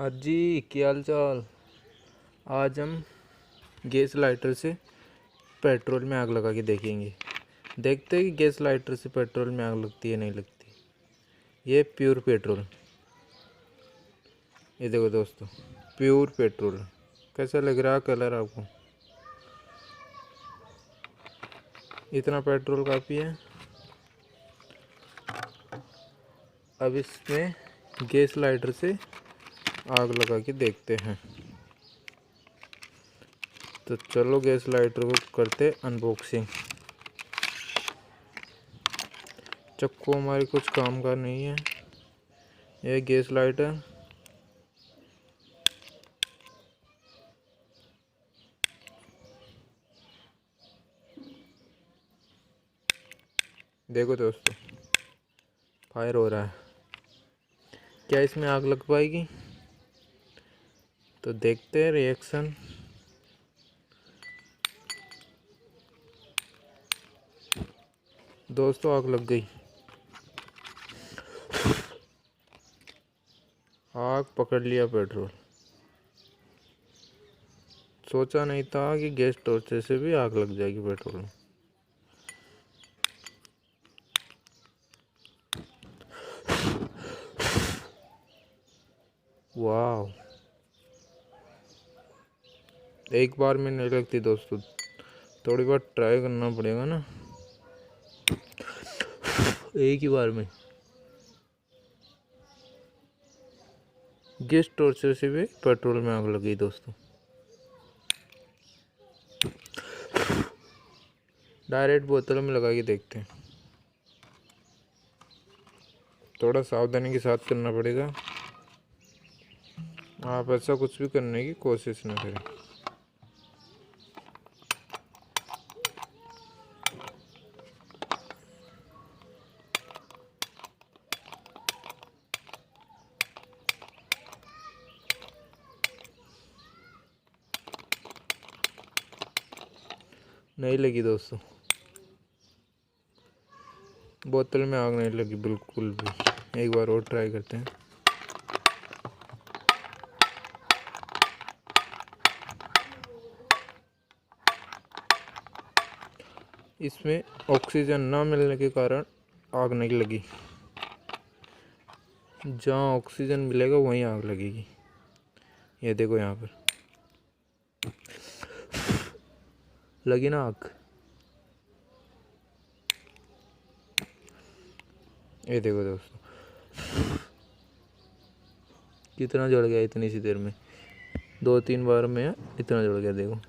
हाँ जी, क्या हाल चाल। आज हम गैस लाइटर से पेट्रोल में आग लगा के देखेंगे। देखते हैं कि गैस लाइटर से पेट्रोल में आग लगती है नहीं लगती। ये प्योर पेट्रोल, ये देखो दोस्तों, प्योर पेट्रोल। कैसा लग रहा है कलर आपको? इतना पेट्रोल काफ़ी है। अब इसमें गैस लाइटर से आग लगा के देखते हैं। तो चलो गैस लाइटर को करते अनबॉक्सिंग। चक्कू हमारी कुछ काम का नहीं है। यह गैस लाइटर देखो दोस्तों, फायर हो रहा है। क्या इसमें आग लग पाएगी? तो देखते हैं रिएक्शन। दोस्तों, आग लग गई। आग पकड़ लिया पेट्रोल। सोचा नहीं था कि गैस टॉर्चर से भी आग लग जाएगी पेट्रोल में। वाह, एक बार में नहीं लगती दोस्तों, थोड़ी बार ट्राई करना पड़ेगा ना। एक ही बार में गैस टॉर्चर से भी पेट्रोल में आग लग गई दोस्तों। डायरेक्ट बोतल में लगा के देखते हैं। थोड़ा सावधानी के साथ करना पड़ेगा। आप ऐसा कुछ भी करने की कोशिश न करें। नहीं लगी दोस्तों, बोतल में आग नहीं लगी बिल्कुल भी। एक बार और ट्राई करते हैं। इसमें ऑक्सीजन ना मिलने के कारण आग नहीं लगी। जहाँ ऑक्सीजन मिलेगा वहीं आग लगेगी। ये देखो, यहाँ पर लगी ना आग। ये देखो दोस्तों, कितना जल गया इतनी सी देर में। 2-3 बार में इतना जल गया देखो।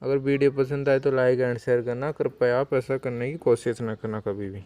अगर वीडियो पसंद आए तो लाइक एंड शेयर करना। कृपया आप ऐसा करने की कोशिश ना करना कभी भी।